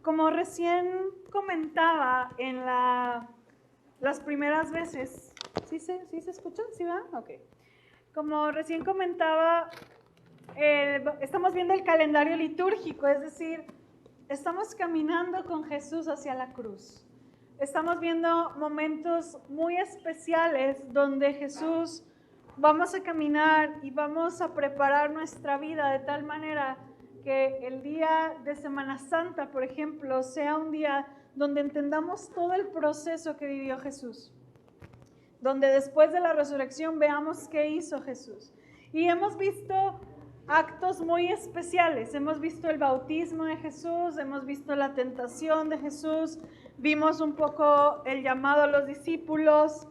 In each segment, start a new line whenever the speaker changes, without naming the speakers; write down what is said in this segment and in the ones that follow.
Como recién comentaba en las primeras veces, ¿sí se escucha? ¿Sí va? Ok. Como recién comentaba, estamos viendo el calendario litúrgico, es decir, estamos caminando con Jesús hacia la cruz. Estamos viendo momentos muy especiales donde Jesús vamos a caminar y vamos a preparar nuestra vida de tal manera que el día de Semana Santa, por ejemplo, sea un día donde entendamos todo el proceso que vivió Jesús, donde después de la resurrección veamos qué hizo Jesús. Y hemos visto actos muy especiales, hemos visto el bautismo de Jesús, hemos visto la tentación de Jesús, vimos un poco el llamado a los discípulos,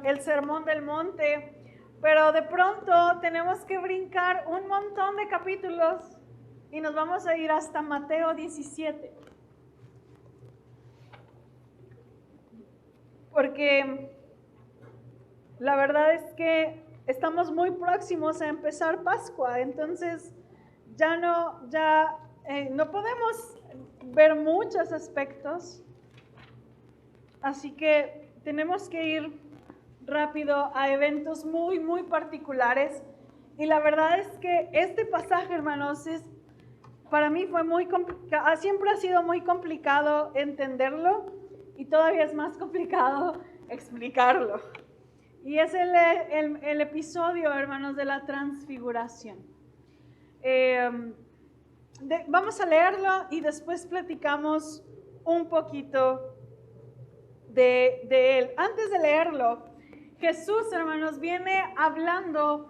el sermón del monte, pero de pronto tenemos que brincar un montón de capítulos y nos vamos a ir hasta Mateo 17. Porque la verdad es que estamos muy próximos a empezar Pascua, entonces no podemos ver muchos aspectos, así que tenemos que ir rápido a eventos muy, muy particulares. Y la verdad es que este pasaje, hermanos, para mí fue muy complicado, siempre ha sido muy complicado entenderlo y todavía es más complicado explicarlo. Y es el episodio, hermanos, de la transfiguración. Vamos a leerlo y después platicamos un poquito de él. Antes de leerlo, Jesús, hermanos, viene hablando.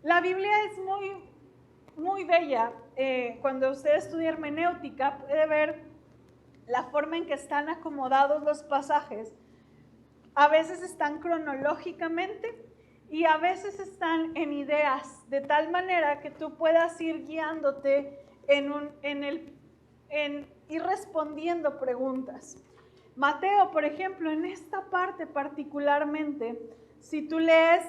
La Biblia es muy, muy bella. Cuando usted estudia hermenéutica, puede ver la forma en que están acomodados los pasajes. A veces están cronológicamente y a veces están en ideas, de tal manera que tú puedas ir guiándote ir respondiendo preguntas. Mateo, por ejemplo, en esta parte particularmente, si tú lees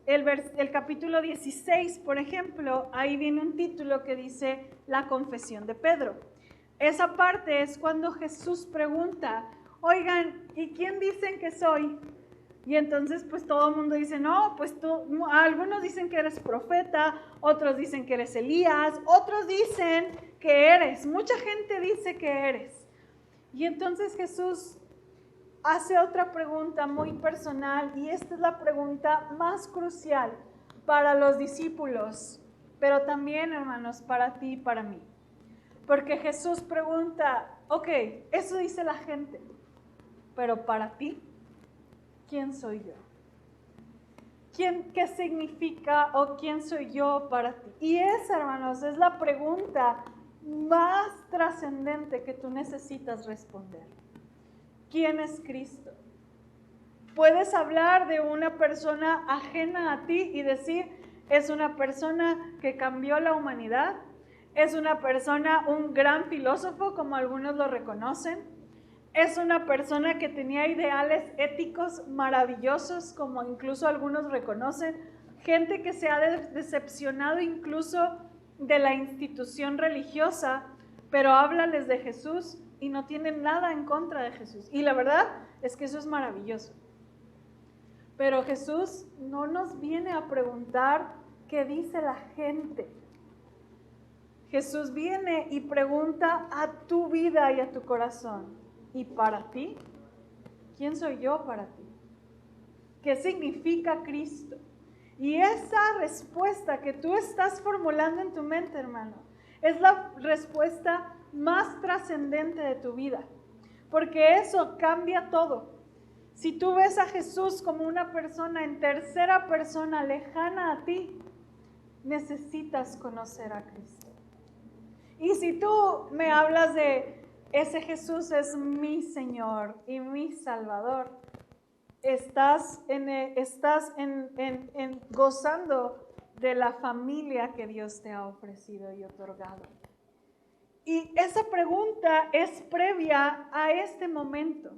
el capítulo 16, por ejemplo, ahí viene un título que dice La confesión de Pedro. Esa parte es cuando Jesús pregunta, oigan, ¿y quién dicen que soy? Y entonces pues todo el mundo dice, no, pues algunos dicen que eres profeta, otros dicen que eres Elías, otros dicen que eres, mucha gente dice que eres. Y entonces Jesús hace otra pregunta muy personal, y esta es la pregunta más crucial para los discípulos, pero también, hermanos, para ti y para mí. Porque Jesús pregunta, ok, eso dice la gente, pero para ti, ¿quién soy yo? ¿Qué significa o quién soy yo para ti? Y esa, hermanos, es la pregunta más trascendente que tú necesitas responder. ¿Quién es Cristo? Puedes hablar de una persona ajena a ti y decir, es una persona que cambió la humanidad, es una persona, un gran filósofo, como algunos lo reconocen, es una persona que tenía ideales éticos maravillosos, como incluso algunos reconocen, gente que se ha decepcionado incluso de la institución religiosa, pero háblales de Jesús y no tienen nada en contra de Jesús. Y la verdad es que eso es maravilloso. Pero Jesús no nos viene a preguntar qué dice la gente. Jesús viene y pregunta a tu vida y a tu corazón. ¿Y para ti? ¿Quién soy yo para ti? ¿Qué significa Cristo? Y esa respuesta que tú estás formulando en tu mente, hermano, es la respuesta más trascendente de tu vida, porque eso cambia todo. Si tú ves a Jesús como una persona en tercera persona lejana a ti, necesitas conocer a Cristo. Y si tú me hablas de ese Jesús es mi Señor y mi Salvador, estás gozando de la familia que Dios te ha ofrecido y otorgado. Y esa pregunta es previa a este momento.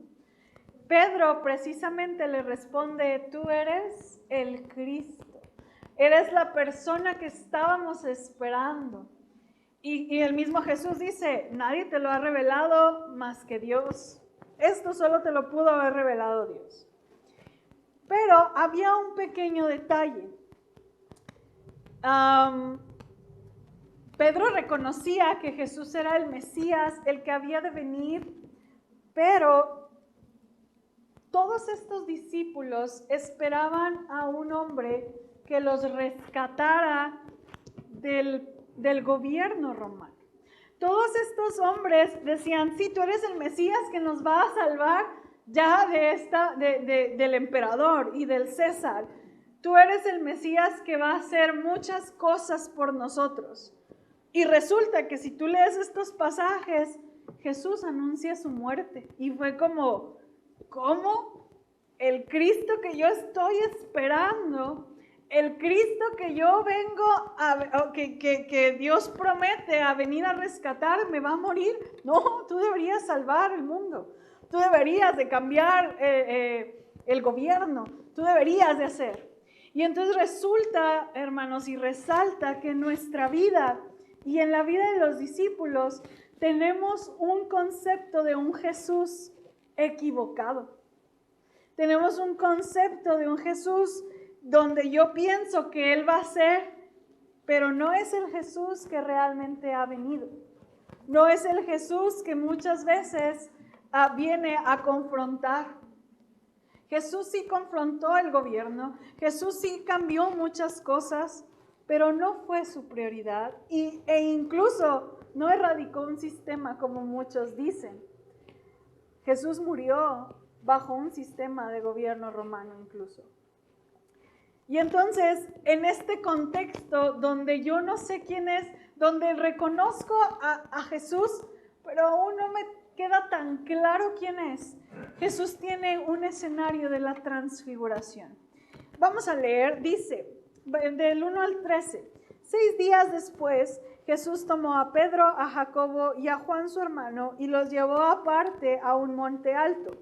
Pedro precisamente le responde, tú eres el Cristo, eres la persona que estábamos esperando. Y el mismo Jesús dice, nadie te lo ha revelado más que Dios. Esto solo te lo pudo haber revelado Dios. Pero había un pequeño detalle. Pedro reconocía que Jesús era el Mesías, el que había de venir, pero todos estos discípulos esperaban a un hombre que los rescatara del gobierno romano. Todos estos hombres decían, sí, tú eres el Mesías que nos va a salvar ya del emperador y del César. Tú eres el Mesías que va a hacer muchas cosas por nosotros. Y resulta que si tú lees estos pasajes, Jesús anuncia su muerte. Y fue como, ¿cómo? El Cristo que yo estoy esperando, el Cristo que yo vengo, que Dios promete a venir a rescatar, ¿me va a morir? No, tú deberías salvar el mundo. Tú deberías de cambiar el gobierno. Tú deberías de hacer. Y entonces resulta, hermanos, y resalta que en nuestra vida y en la vida de los discípulos tenemos un concepto de un Jesús equivocado. Tenemos un concepto de un Jesús donde yo pienso que Él va a ser, pero no es el Jesús que realmente ha venido. No es el Jesús que muchas veces viene a confrontar. Jesús sí confrontó el gobierno, Jesús sí cambió muchas cosas, pero no fue su prioridad e incluso no erradicó un sistema como muchos dicen. Jesús murió bajo un sistema de gobierno romano incluso. Y entonces, en este contexto donde yo no sé quién es, donde reconozco a Jesús, pero aún no me queda tan claro quién es, Jesús tiene un escenario de la transfiguración. Vamos a leer, dice, del 1 al 13. 6 días después, Jesús tomó a Pedro, a Jacobo y a Juan su hermano y los llevó aparte a un monte alto.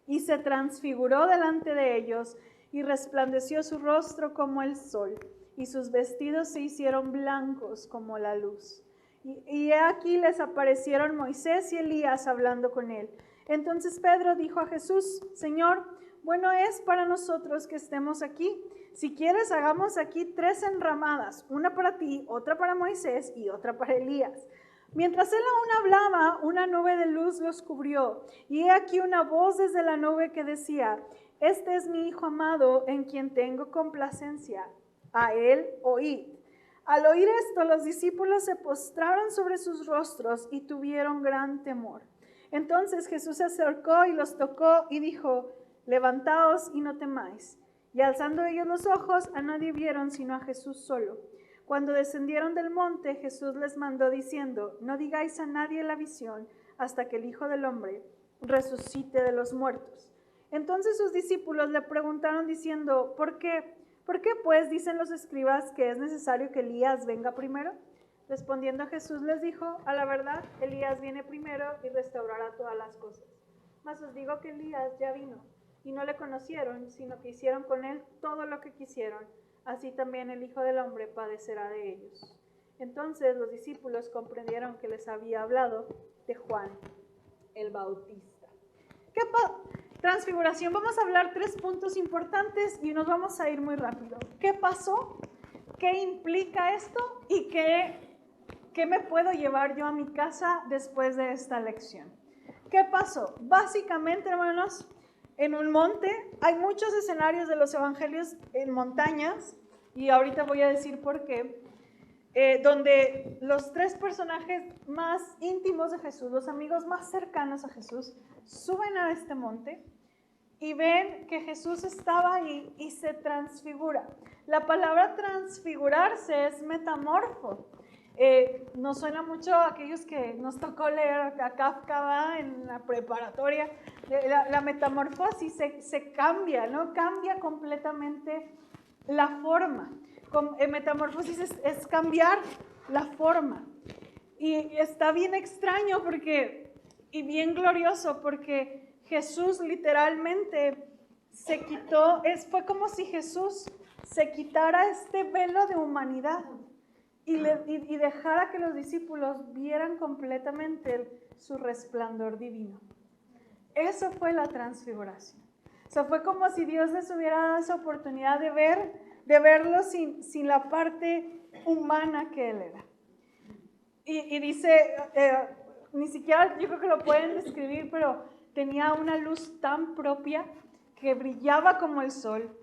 Y se transfiguró delante de ellos y resplandeció su rostro como el sol y sus vestidos se hicieron blancos como la luz. Y aquí les aparecieron Moisés y Elías hablando con él. Entonces Pedro dijo a Jesús, Señor, bueno es para nosotros que estemos aquí. Si quieres, hagamos aquí 3 enramadas, una para ti, otra para Moisés y otra para Elías. Mientras él aún hablaba, una nube de luz los cubrió. Y he aquí una voz desde la nube que decía, este es mi Hijo amado en quien tengo complacencia. A él oíd. Al oír esto, los discípulos se postraron sobre sus rostros y tuvieron gran temor. Entonces Jesús se acercó y los tocó y dijo, levantaos y no temáis. Y alzando ellos los ojos, a nadie vieron sino a Jesús solo. Cuando descendieron del monte, Jesús les mandó diciendo, no digáis a nadie la visión hasta que el Hijo del Hombre resucite de los muertos. Entonces sus discípulos le preguntaron diciendo, ¿por qué? ¿Por qué pues dicen los escribas que es necesario que Elías venga primero? Respondiendo Jesús les dijo, a la verdad, Elías viene primero y restaurará todas las cosas. Mas os digo que Elías ya vino y no le conocieron, sino que hicieron con él todo lo que quisieron. Así también el Hijo del Hombre padecerá de ellos. Entonces los discípulos comprendieron que les había hablado de Juan el Bautista. Transfiguración. Vamos a hablar 3 puntos importantes y nos vamos a ir muy rápido. ¿Qué pasó? ¿Qué implica esto? ¿Y qué me puedo llevar yo a mi casa después de esta lección? ¿Qué pasó? Básicamente, hermanos, en un monte, hay muchos escenarios de los evangelios en montañas, y ahorita voy a decir por qué, donde los 3 personajes más íntimos de Jesús, los amigos más cercanos a Jesús, suben a este monte y ven que Jesús estaba ahí y se transfigura. La palabra transfigurarse es metamorfo. Nos suena mucho a aquellos que nos tocó leer a Kafka en la preparatoria. La metamorfosis se cambia, ¿no? Cambia completamente la forma. Metamorfosis es cambiar la forma. Y está bien extraño y bien glorioso porque Jesús literalmente se quitó, fue como si Jesús se quitara este velo de humanidad y dejara que los discípulos vieran completamente su resplandor divino. Eso fue la transfiguración. O sea, fue como si Dios les hubiera dado esa oportunidad de verlo sin la parte humana que Él era. Y dice, ni siquiera yo creo que lo pueden describir, pero tenía una luz tan propia que brillaba como el sol.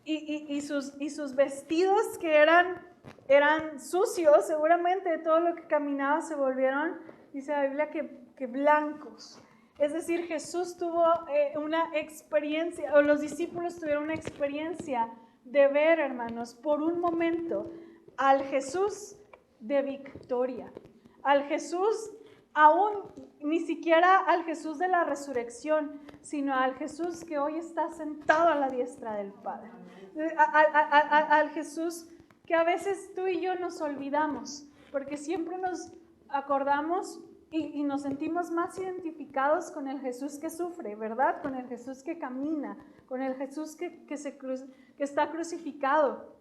Y sus vestidos que eran sucios, seguramente de todo lo que caminaba se volvieron, dice la Biblia, que blancos. Es decir, Jesús tuvo una experiencia, o los discípulos tuvieron una experiencia de ver, hermanos, por un momento al Jesús de victoria, al Jesús, aún ni siquiera al Jesús de la resurrección, sino al Jesús que hoy está sentado a la diestra del Padre, al Jesús que a veces tú y yo nos olvidamos, porque siempre nos acordamos y nos sentimos más identificados con el Jesús que sufre, ¿verdad? Con el Jesús que camina, con el Jesús que está crucificado.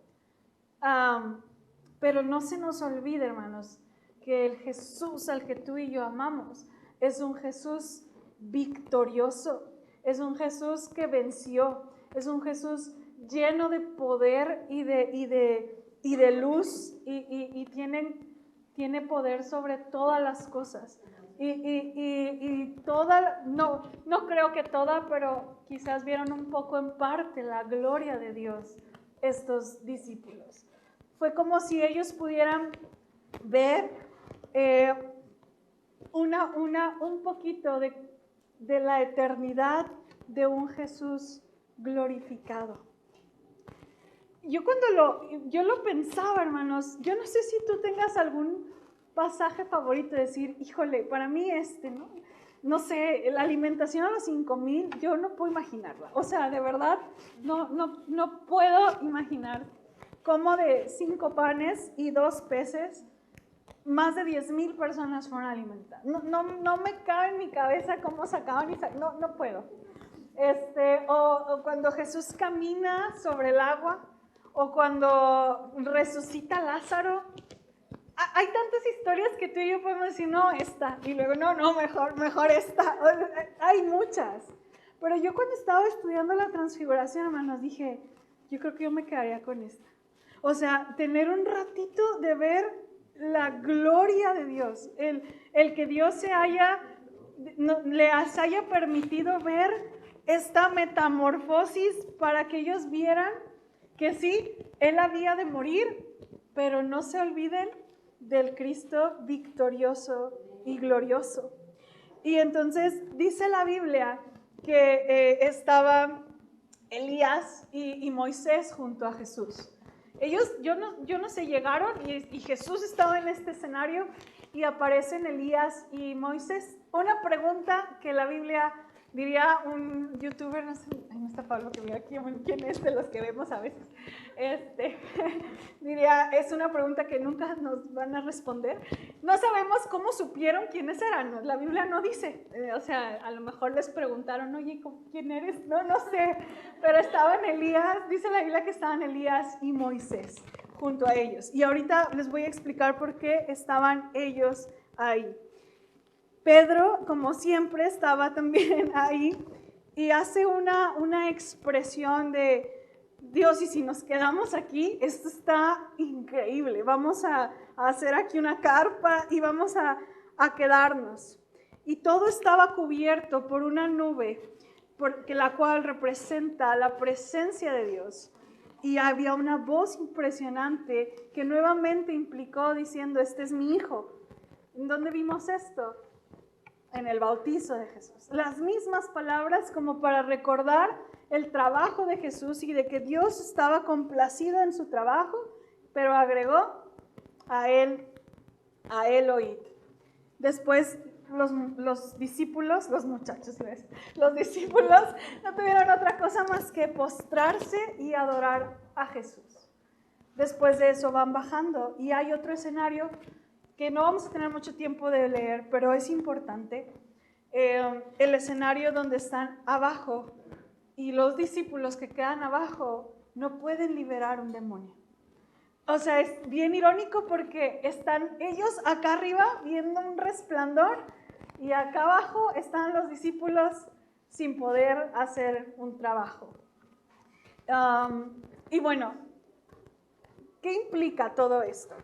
Pero no se nos olvide, hermanos, que el Jesús al que tú y yo amamos es un Jesús victorioso, es un Jesús que venció, es un Jesús lleno de poder y de luz y tiene poder sobre todas las cosas. Y toda, no creo que toda, pero quizás vieron un poco en parte la gloria de Dios estos discípulos. Fue como si ellos pudieran ver un poquito de la eternidad de un Jesús glorificado. Yo lo pensaba, hermanos, yo no sé si tú tengas algún pasaje favorito de decir, híjole, para mí ¿no? No sé, la alimentación a los 5,000, yo no puedo imaginarla. O sea, de verdad, no puedo imaginar cómo de 5 panes y 2 peces, más de 10,000 personas fueron alimentadas. No me cabe en mi cabeza cómo sacaban no puedo. O cuando Jesús camina sobre el agua, o cuando resucita a Lázaro. Hay tantas historias que tú y yo podemos decir, no, esta, y luego, no, mejor esta. Hay muchas. Pero yo cuando estaba estudiando la transfiguración, hermanos, dije, yo creo que yo me quedaría con esta. O sea, tener un ratito de ver la gloria de Dios, el que Dios les haya permitido ver esta metamorfosis para que ellos vieran que sí, Él había de morir, pero no se olviden del Cristo victorioso y glorioso. Y entonces dice la Biblia que estaban Elías y Moisés junto a Jesús. Ellos, yo no sé, llegaron y Jesús estaba en este escenario y aparecen Elías y Moisés. Una pregunta que la Biblia, diría un youtuber, no sé, no está Pablo que mira aquí, ¿quién es de los que vemos a veces? Diría, es una pregunta que nunca nos van a responder. No sabemos cómo supieron quiénes eran, la Biblia no dice, o sea, a lo mejor les preguntaron, oye, ¿quién eres? No sé, pero estaban Elías, dice la Biblia que estaban Elías y Moisés junto a ellos. Y ahorita les voy a explicar por qué estaban ellos ahí. Pedro, como siempre, estaba también ahí y hace una expresión de, Dios, y si nos quedamos aquí, esto está increíble, vamos a hacer aquí una carpa y vamos a quedarnos. Y todo estaba cubierto por una nube, la cual representa la presencia de Dios. Y había una voz impresionante que nuevamente implicó diciendo, este es mi hijo. ¿En dónde vimos esto? En el bautizo de Jesús. Las mismas palabras como para recordar el trabajo de Jesús y de que Dios estaba complacido en su trabajo, pero agregó a él oíd. Después los discípulos, los discípulos no tuvieron otra cosa más que postrarse y adorar a Jesús. Después de eso van bajando y hay otro escenario que no vamos a tener mucho tiempo de leer, pero es importante, el escenario donde están abajo y los discípulos que quedan abajo no pueden liberar un demonio. O sea, es bien irónico porque están ellos acá arriba viendo un resplandor y acá abajo están los discípulos sin poder hacer un trabajo. Y bueno, ¿qué implica todo esto?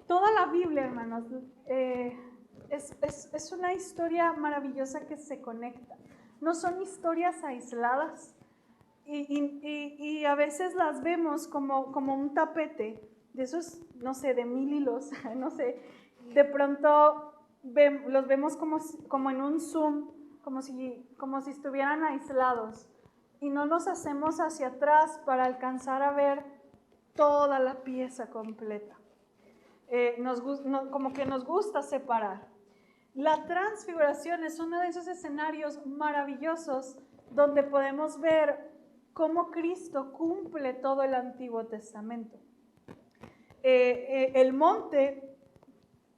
Toda la Biblia, hermanos, es una historia maravillosa que se conecta. No son historias aisladas y a veces las vemos como un tapete de esos, no sé, de 1000 hilos, no sé. De pronto los vemos como en un zoom, como si estuvieran aislados y no nos hacemos hacia atrás para alcanzar a ver toda la pieza completa. Como que nos gusta separar. La transfiguración es uno de esos escenarios maravillosos donde podemos ver cómo Cristo cumple todo el Antiguo Testamento. El monte,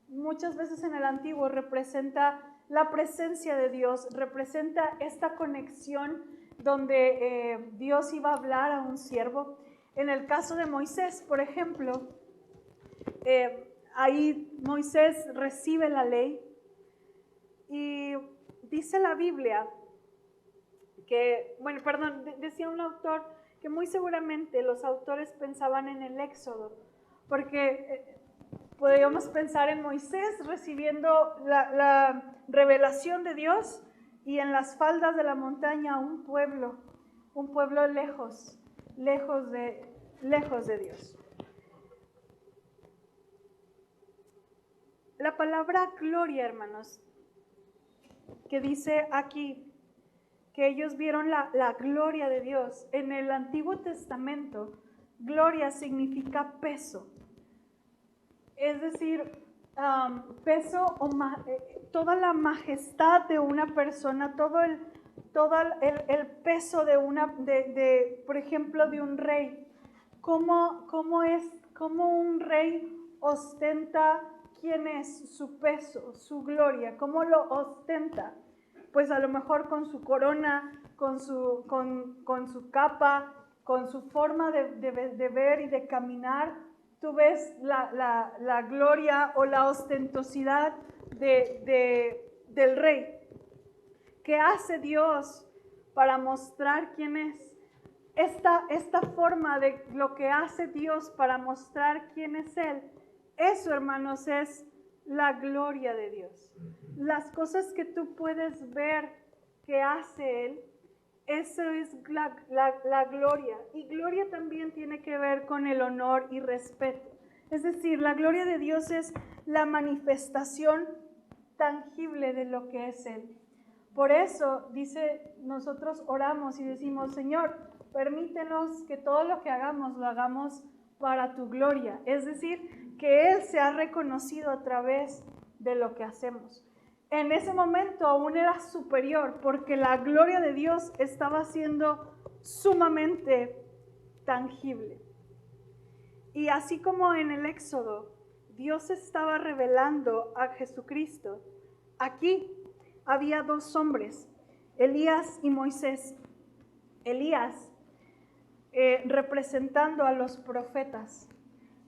muchas veces en el Antiguo, representa la presencia de Dios, representa esta conexión donde Dios iba a hablar a un siervo. En el caso de Moisés, por ejemplo, ahí Moisés recibe la ley y dice la Biblia que, decía un autor que muy seguramente los autores pensaban en el Éxodo, porque podríamos pensar en Moisés recibiendo la revelación de Dios y en las faldas de la montaña un pueblo lejos de Dios. La palabra gloria, hermanos, que dice aquí que ellos vieron la gloria de Dios. En el Antiguo Testamento, gloria significa peso. Es decir, peso o toda la majestad de una persona, todo el peso de por ejemplo, de un rey. ¿Cómo un rey ostenta quién es, su peso, su gloria? ¿Cómo lo ostenta? Pues a lo mejor con su corona, con su capa, con su forma de ver y de caminar. Tú ves la gloria o la ostentosidad del rey. ¿Qué hace Dios para mostrar quién es? Esta forma de lo que hace Dios para mostrar quién es Él, eso, hermanos, es la gloria de Dios. Las cosas que tú puedes ver que hace Él, eso es la gloria. Y gloria también tiene que ver con el honor y respeto. Es decir, la gloria de Dios es la manifestación tangible de lo que es Él. Por eso, nosotros oramos y decimos, Señor, permítenos que todo lo que hagamos, lo hagamos para tu gloria. Es decir, que Él sea reconocido a través de lo que hacemos. En ese momento aún era superior porque la gloria de Dios estaba siendo sumamente tangible. Y así como en el Éxodo, Dios estaba revelando a Jesucristo, aquí había dos hombres, Elías y Moisés. Elías representando a los profetas,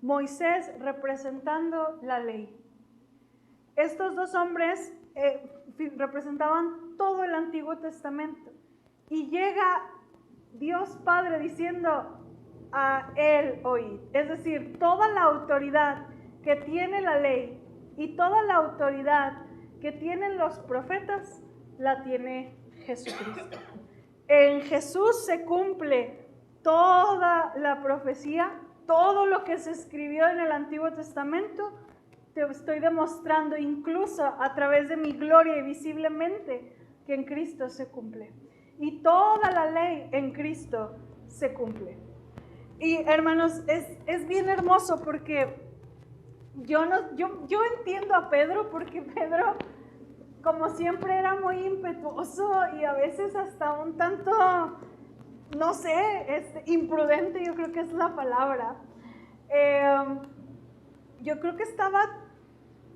Moisés representando la ley. Estos dos hombres representaban todo el Antiguo Testamento. Y llega Dios Padre diciendo a Él oíd. Es decir, toda la autoridad que tiene la ley y toda la autoridad que tienen los profetas, la tiene Jesucristo. En Jesús se cumple toda la profecía, todo lo que se escribió en el Antiguo Testamento. Te estoy demostrando incluso a través de mi gloria y visiblemente que en Cristo se cumple. Y toda la ley en Cristo se cumple. Y hermanos, es bien hermoso porque yo entiendo a Pedro, porque Pedro, como siempre, era muy impetuoso y a veces hasta un tanto, no sé, imprudente, yo creo que es la palabra. Yo creo que estaba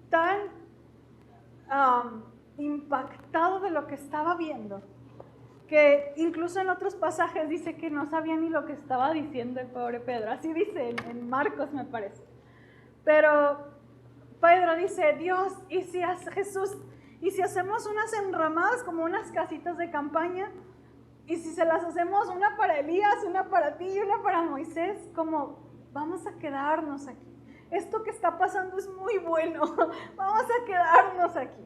tan impactado de lo que estaba viendo que incluso en otros pasajes dice que no sabía ni lo que estaba diciendo el pobre Pedro. Así dice en Marcos, me parece. Pero Pedro dice, Dios, ¿y si Jesús, y si hacemos unas enramadas como unas casitas de campaña? Y si se las hacemos una para Elías, una para ti y una para Moisés, como vamos a quedarnos aquí. Esto que está pasando es muy bueno, vamos a quedarnos aquí.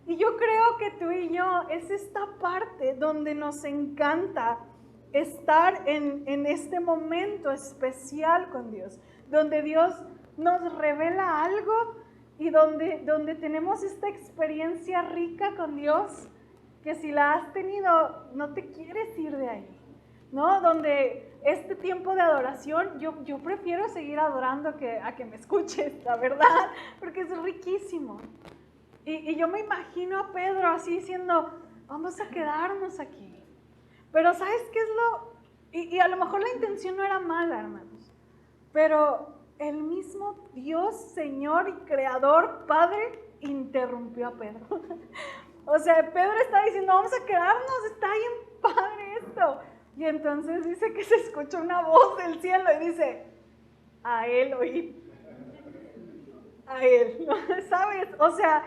Y yo creo que tú y yo es esta parte donde nos encanta estar en este momento especial con Dios, donde Dios nos revela algo y donde tenemos esta experiencia rica con Dios, que si la has tenido, no te quieres ir de ahí, ¿no? Donde este tiempo de adoración, yo prefiero seguir adorando a que me escuches, la verdad, porque es riquísimo. Y yo me imagino a Pedro así diciendo, vamos a quedarnos aquí. Pero ¿sabes qué es lo...? Y a lo mejor la intención no era mala, hermanos, pero el mismo Dios, Señor y Creador, Padre, interrumpió a Pedro. O sea, Pedro está diciendo, vamos a quedarnos, está bien padre esto. Y entonces dice que se escucha una voz del cielo y dice, a él oí. A él, ¿sabes? O sea,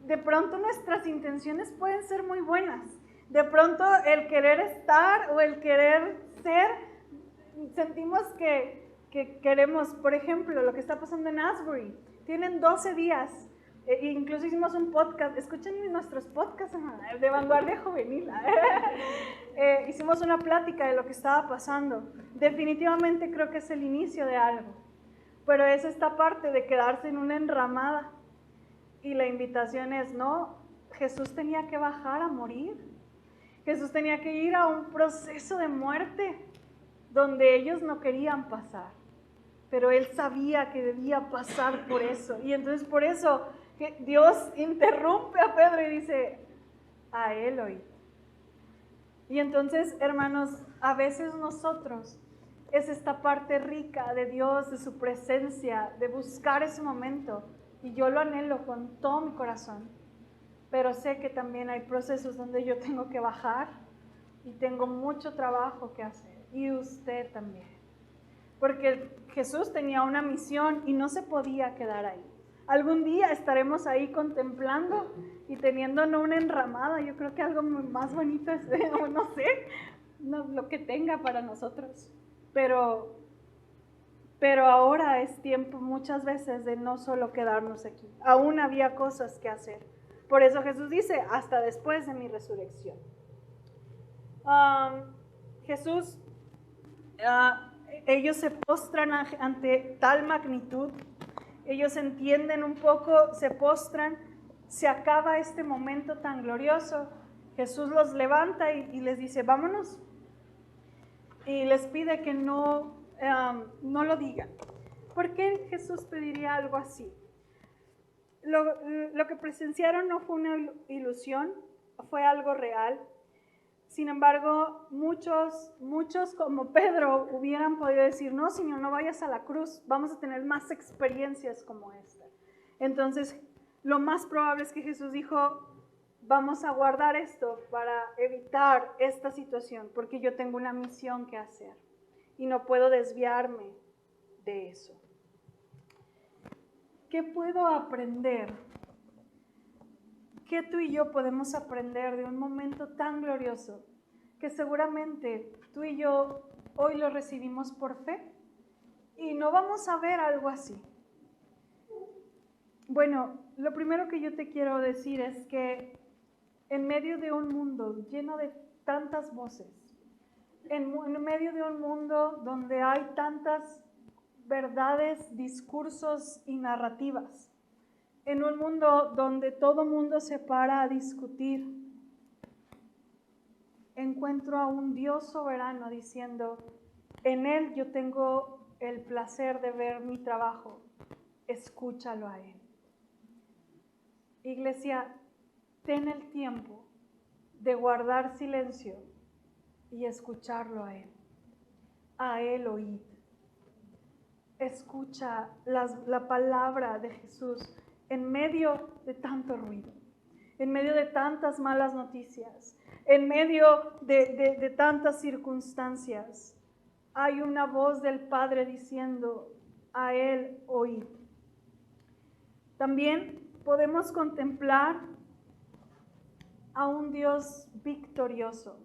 de pronto nuestras intenciones pueden ser muy buenas. De pronto el querer estar o el querer ser, sentimos que queremos, por ejemplo, lo que está pasando en Asbury. Tienen 12 días. Incluso hicimos un podcast, escuchen nuestros podcasts de Vanguardia Juvenil. Hicimos una plática de lo que estaba pasando. Definitivamente creo que es el inicio de algo, pero es esta parte de quedarse en una enramada. Y la invitación es, no, Jesús tenía que bajar a morir. Jesús tenía que ir a un proceso de muerte donde ellos no querían pasar, pero Él sabía que debía pasar por eso. Y entonces por eso que Dios interrumpe a Pedro y dice, a él oí. Y entonces, hermanos, a veces nosotros es esta parte rica de Dios, de su presencia, de buscar ese momento. Y yo lo anhelo con todo mi corazón. Pero sé que también hay procesos donde yo tengo que bajar y tengo mucho trabajo que hacer. Y usted también. Porque Jesús tenía una misión y no se podía quedar ahí. Algún día estaremos ahí contemplando y teniendo no una enramada. Yo creo que algo más bonito es, no sé, lo que tenga para nosotros. Pero ahora es tiempo muchas veces de no solo quedarnos aquí. Aún había cosas que hacer. Por eso Jesús dice, hasta después de mi resurrección. Jesús, ellos se postran ante tal magnitud, ellos entienden un poco, se postran, se acaba este momento tan glorioso. Jesús los levanta y les dice, vámonos. Y les pide que no lo digan. ¿Por qué Jesús pediría algo así? Lo que presenciaron no fue una ilusión, fue algo real. Sin embargo, muchos como Pedro hubieran podido decir, no, Señor, no vayas a la cruz, vamos a tener más experiencias como esta. Entonces, lo más probable es que Jesús dijo, vamos a guardar esto para evitar esta situación, porque yo tengo una misión que hacer y no puedo desviarme de eso. ¿Qué puedo aprender? ¿Qué tú y yo podemos aprender de un momento tan glorioso que seguramente tú y yo hoy lo recibimos por fe y no vamos a ver algo así? Bueno, lo primero que yo te quiero decir es que en medio de un mundo lleno de tantas voces, en medio de un mundo donde hay tantas verdades, discursos y narrativas, en un mundo donde todo mundo se para a discutir, encuentro a un Dios soberano diciendo, en Él yo tengo el placer de ver mi trabajo, escúchalo a Él. Iglesia, ten el tiempo de guardar silencio y escucharlo a Él. A Él oíd. Escucha la palabra de Jesús en medio de tanto ruido, en medio de tantas malas noticias, en medio de tantas circunstancias, hay una voz del Padre diciendo, a Él oíd. También podemos contemplar a un Dios victorioso.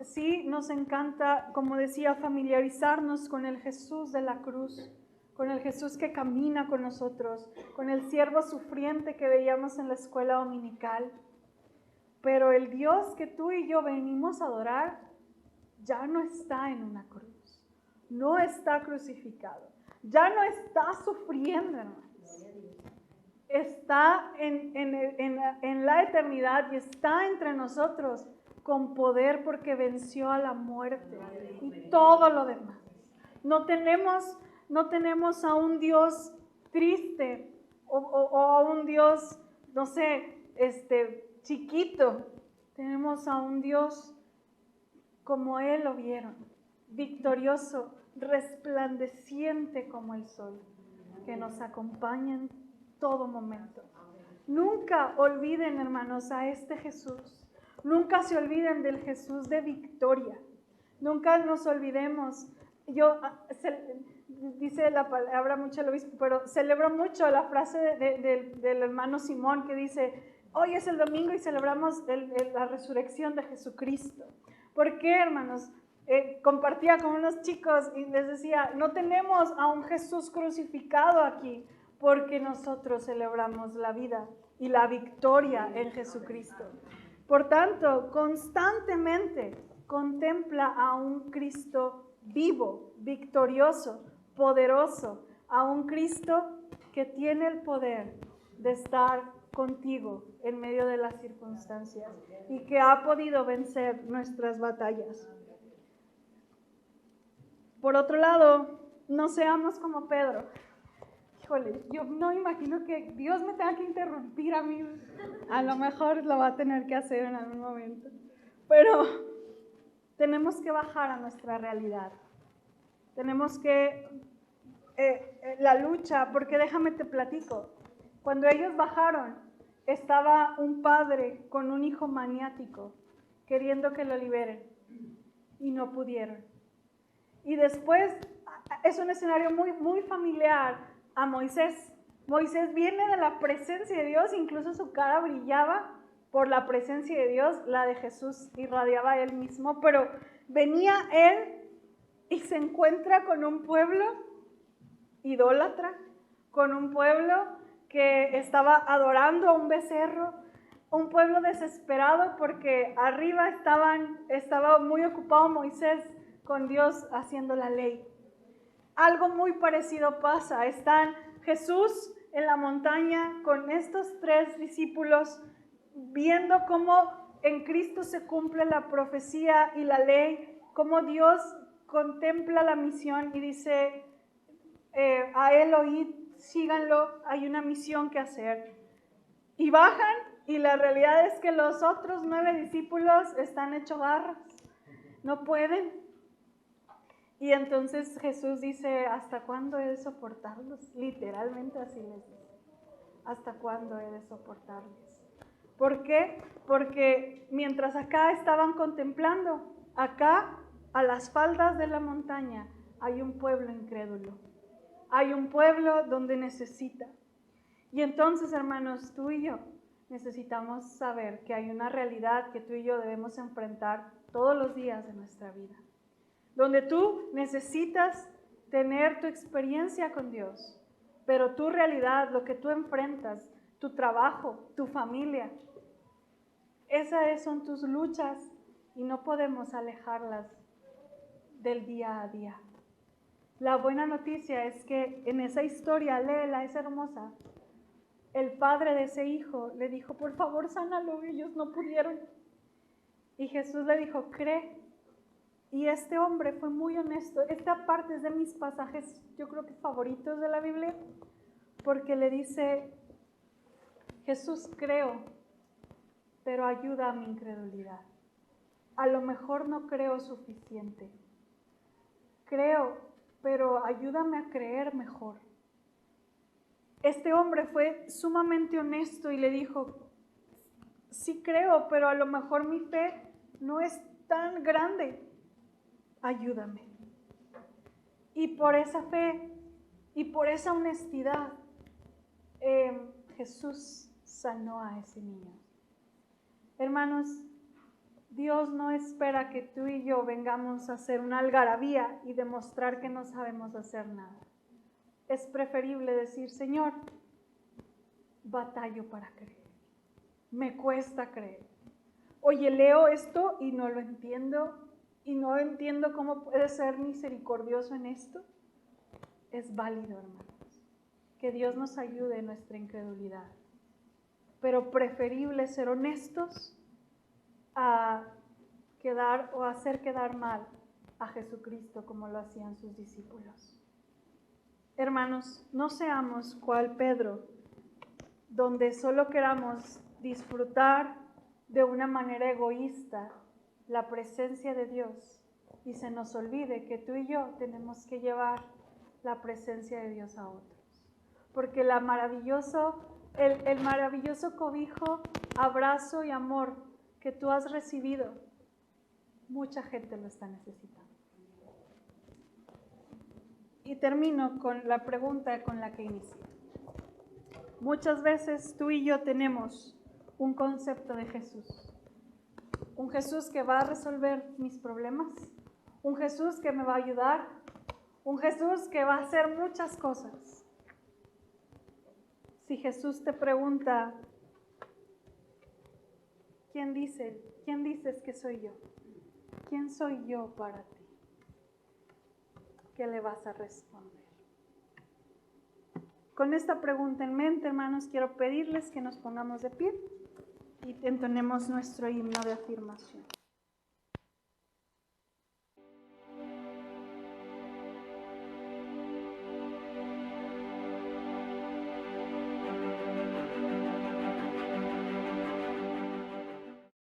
Sí, nos encanta, como decía, familiarizarnos con el Jesús de la cruz, con el Jesús que camina con nosotros, con el siervo sufriente que veíamos en la escuela dominical. Pero el Dios que tú y yo venimos a adorar ya no está en una cruz, no está crucificado, ya no está sufriendo, hermanos. Está en la eternidad y está entre nosotros con poder porque venció a la muerte y todo lo demás. No tenemos a un Dios triste o a un Dios, no sé, chiquito. Tenemos a un Dios como Él lo vieron, victorioso, resplandeciente como el sol, que nos acompaña en todo momento. Nunca olviden, hermanos, a este Jesús. Nunca se olviden del Jesús de victoria. Nunca nos olvidemos. Dice la palabra mucho el obispo, pero celebro mucho la frase del hermano Simón que dice, hoy es el domingo y celebramos la resurrección de Jesucristo. ¿Por qué, hermanos? Compartía con unos chicos y les decía, no tenemos a un Jesús crucificado aquí, porque nosotros celebramos la vida y la victoria en Jesucristo. Por tanto, constantemente contempla a un Cristo vivo, victorioso, poderoso, a un Cristo que tiene el poder de estar contigo en medio de las circunstancias y que ha podido vencer nuestras batallas. Por otro lado, no seamos como Pedro. Híjole, yo no imagino que Dios me tenga que interrumpir a mí. A lo mejor lo va a tener que hacer en algún momento. Pero tenemos que bajar a nuestra realidad. Tenemos que la lucha, porque déjame te platico. Cuando ellos bajaron, estaba un padre con un hijo maniático queriendo que lo liberen y no pudieron. Y después es un escenario muy, muy familiar a Moisés. Moisés viene de la presencia de Dios, incluso su cara brillaba por la presencia de Dios, la de Jesús irradiaba él mismo, pero venía él y se encuentra con un pueblo idólatra, con un pueblo que estaba adorando a un becerro, un pueblo desesperado porque arriba estaba muy ocupado Moisés con Dios haciendo la ley. Algo muy parecido pasa. Están Jesús en la montaña con estos 3 discípulos viendo cómo en Cristo se cumple la profecía y la ley, cómo Dios contempla la misión y dice, a Él oíd, síganlo, hay una misión que hacer. Y bajan y la realidad es que los otros 9 discípulos están hechos garras, no pueden. Y entonces Jesús dice, ¿hasta cuándo he de soportarlos? Literalmente así les dice, ¿hasta cuándo he de soportarlos? ¿Por qué? Porque mientras acá estaban contemplando, acá a las faldas de la montaña hay un pueblo incrédulo, hay un pueblo donde necesita. Y entonces, hermanos, tú y yo necesitamos saber que hay una realidad que tú y yo debemos enfrentar todos los días de nuestra vida, donde tú necesitas tener tu experiencia con Dios, pero tu realidad, lo que tú enfrentas, tu trabajo, tu familia, esas son tus luchas y no podemos alejarlas del día a día. La buena noticia es que en esa historia, léela, es hermosa. El padre de ese hijo le dijo, por favor, sánalo, ellos no pudieron. Y Jesús le dijo, cree. Y este hombre fue muy honesto. Esta parte es de mis pasajes, yo creo que favoritos de la Biblia, porque le dice, Jesús, creo, pero ayuda a mi incredulidad. A lo mejor no creo suficiente. Creo, pero ayúdame a creer mejor. Este hombre fue sumamente honesto y le dijo, sí creo, pero a lo mejor mi fe no es tan grande. Ayúdame. Y por esa fe y por esa honestidad, Jesús sanó a ese niño. Hermanos, Dios no espera que tú y yo vengamos a hacer una algarabía y demostrar que no sabemos hacer nada. Es preferible decir, Señor, batallo para creer. Me cuesta creer. Oye, leo esto y no lo entiendo. Y no entiendo cómo puede ser misericordioso en esto. Es válido, hermanos. Que Dios nos ayude en nuestra incredulidad. Pero preferible ser honestos a quedar o hacer quedar mal a Jesucristo como lo hacían sus discípulos. Hermanos, no seamos cual Pedro, donde solo queramos disfrutar de una manera egoísta la presencia de Dios y se nos olvide que tú y yo tenemos que llevar la presencia de Dios a otros. Porque el maravilloso cobijo, abrazo y amor que tú has recibido, mucha gente lo está necesitando. Y termino con la pregunta con la que inicié. Muchas veces tú y yo tenemos un concepto de Jesús. Un Jesús que va a resolver mis problemas. Un Jesús que me va a ayudar. Un Jesús que va a hacer muchas cosas. Si Jesús te pregunta, ¿quién dices que soy yo? ¿Quién soy yo para ti? ¿Qué le vas a responder? Con esta pregunta en mente, hermanos, quiero pedirles que nos pongamos de pie y entonemos nuestro himno de afirmación.